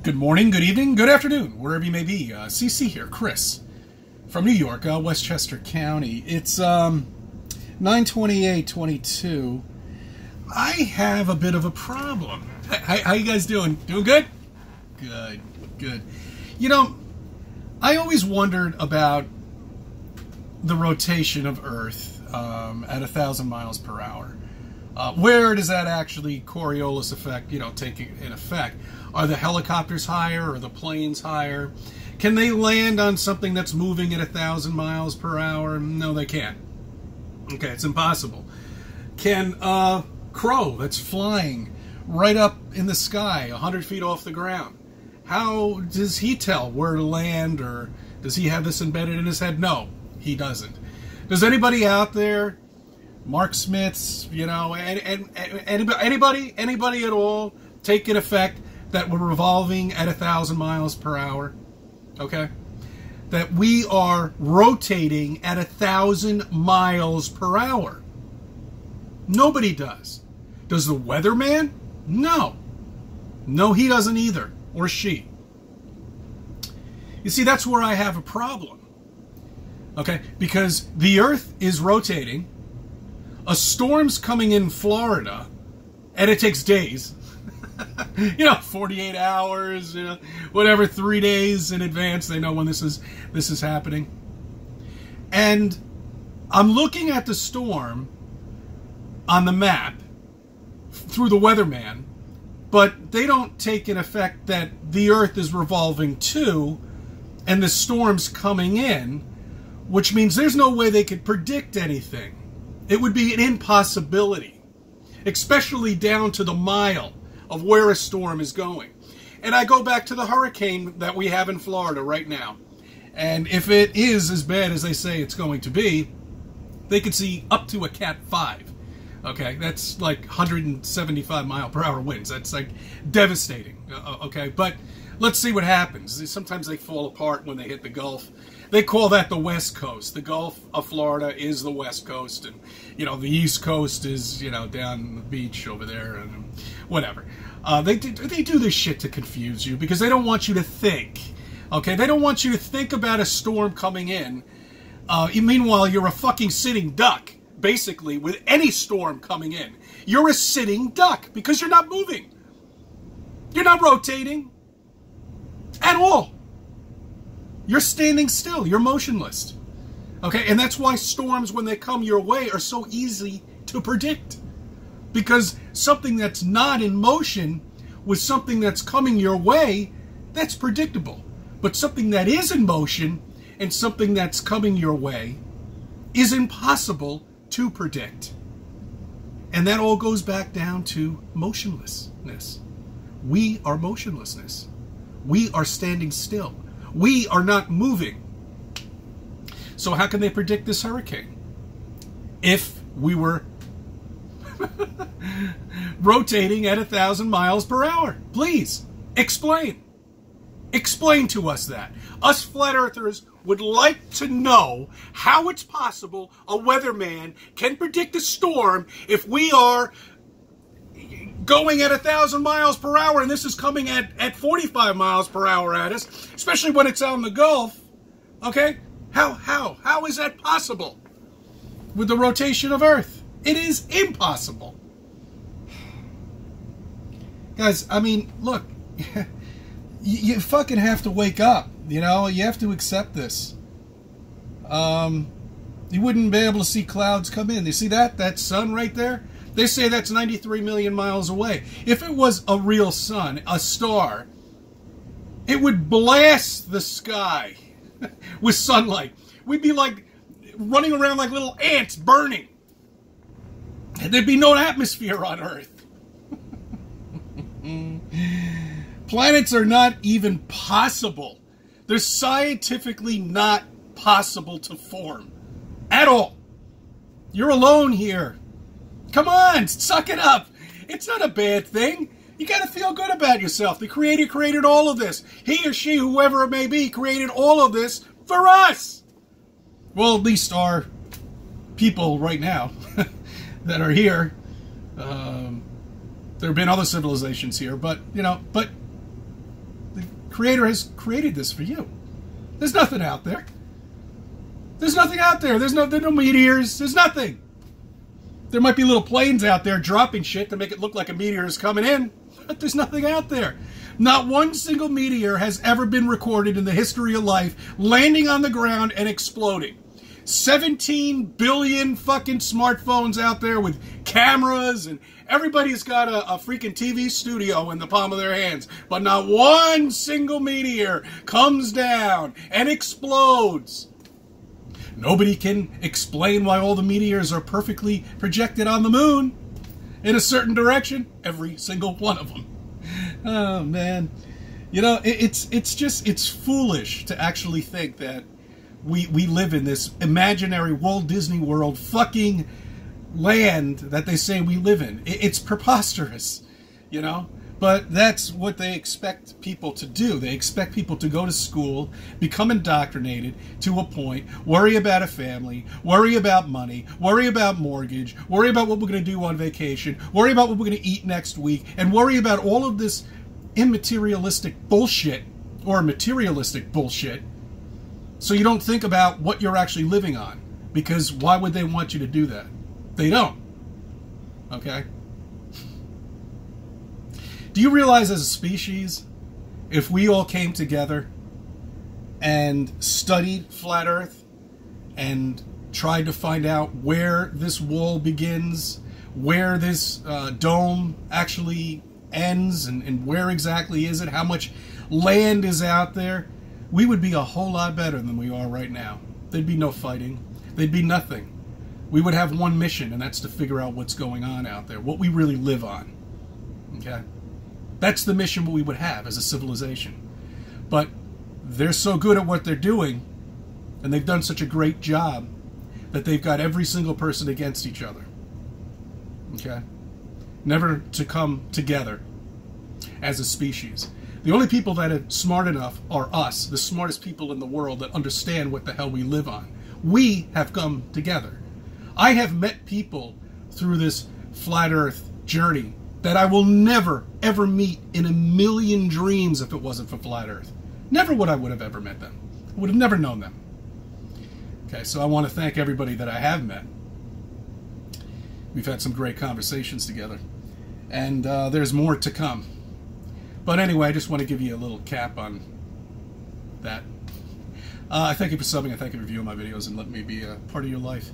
Good morning, good evening, good afternoon, wherever you may be. CC here, Chris, from New York, Westchester County. It's 9/28/22. I have a bit of a problem. How you guys doing? Doing good? Good, good. You know, I always wondered about the rotation of Earth at 1,000 miles per hour. Where does that actually Coriolis effect, take in effect? Are the helicopters higher or the planes higher? Can they land on something that's moving at 1,000 miles per hour? No, they can't. Okay, it's impossible. Can a crow that's flying right up in the sky, 100 feet off the ground, how does he tell where to land, or does he have this embedded in his head? No, he doesn't. Does anybody out there, Mark Smiths, anybody at all, take an effect that we're revolving at 1,000 miles per hour? Okay? That we are rotating at 1,000 miles per hour. Nobody does. Does the weatherman? No. No, he doesn't either. Or she. You see, that's where I have a problem. Okay? Because the Earth is rotating. A storm's coming in Florida, and it takes days. 48 hours, whatever, 3 days in advance. They know when this is happening. And I'm looking at the storm on the map through the weatherman, but they don't take in effect that the Earth is revolving too, and the storm's coming in, which means there's no way they could predict anything. It would be an impossibility, especially down to the mile of where a storm is going. And I go back to the hurricane that we have in Florida right now. And if it is as bad as they say it's going to be, they could see up to a Cat 5. Okay, that's like 175 mile per hour winds. That's like devastating. Okay, but let's see what happens. Sometimes they fall apart when they hit the Gulf. They call that the West Coast. The Gulf of Florida is the West Coast, and the East Coast is down the beach over there, and whatever. They do this shit to confuse you because they don't want you to think. Okay, they don't want you to think about a storm coming in. Meanwhile, you're a fucking sitting duck. Basically, with any storm coming in, you're a sitting duck because you're not moving. You're not rotating at all. You're standing still. You're motionless. Okay, and that's why storms, when they come your way, are so easy to predict. Because something that's not in motion with something that's coming your way, that's predictable. But something that is in motion and something that's coming your way is impossible to predict. And that all goes back down to motionlessness. We are motionlessness. We are standing still. We are not moving. So how can they predict this hurricane? If we were rotating at 1,000 miles per hour. Please, explain. Explain to us that. Us flat earthers would like to know how it's possible a weatherman can predict a storm if we are going at 1,000 miles per hour and this is coming at 45 miles per hour at us, especially when it's out in the Gulf. Okay? How is that possible with the rotation of Earth? It is impossible. Guys, I mean, look, you fucking have to wake up, you have to accept this. You wouldn't be able to see clouds come in. You see that sun right there? They say that's 93 million miles away. If it was a real sun, a star, it would blast the sky with sunlight. We'd be like running around like little ants burning. And there'd be no atmosphere on Earth. Planets are not even possible. They're scientifically not possible to form. At all. You're alone here. Come on, suck it up. It's not a bad thing. You got to feel good about yourself. The Creator created all of this. He or she, whoever it may be, created all of this for us. Well, at least our people right now that are here. There have been other civilizations here, but, Creator has created this for you. There's nothing out there. There's nothing out there. There's no meteors. There's nothing. There might be little planes out there dropping shit to make it look like a meteor is coming in, but there's nothing out there. Not one single meteor has ever been recorded in the history of life landing on the ground and exploding. 17 billion fucking smartphones out there with cameras, and everybody's got a freaking TV studio in the palm of their hands, but not one single meteor comes down and explodes. Nobody can explain why all the meteors are perfectly projected on the moon in a certain direction. Every single one of them. Oh, man. You know, it's foolish to actually think that we live in this imaginary Walt Disney World fucking land that they say we live in. It's preposterous, you know? But that's what they expect people to do. They expect people to go to school, become indoctrinated to a point, worry about a family, worry about money, worry about mortgage, worry about what we're going to do on vacation, worry about what we're going to eat next week, and worry about all of this immaterialistic bullshit, or materialistic bullshit, so you don't think about what you're actually living on. Because why would they want you to do that? They don't. Okay? Do you realize as a species, if we all came together and studied Flat Earth and tried to find out where this wall begins, where this dome actually ends, and where exactly is it, how much land is out there, we would be a whole lot better than we are right now. There'd be no fighting. There'd be nothing. We would have one mission, and that's to figure out what's going on out there, what we really live on. Okay? That's the mission we would have as a civilization. But they're so good at what they're doing, and they've done such a great job, that they've got every single person against each other. Okay? Never to come together as a species. The only people that are smart enough are us, the smartest people in the world that understand what the hell we live on. We have come together. I have met people through this Flat Earth journey that I will never, ever meet in a million dreams if it wasn't for Flat Earth. Never would I would have ever met them. I would have never known them. Okay, so I want to thank everybody that I have met. We've had some great conversations together. And there's more to come. But anyway, I just want to give you a little cap on that. I thank you for subbing. I thank you for viewing my videos and letting me be a part of your life.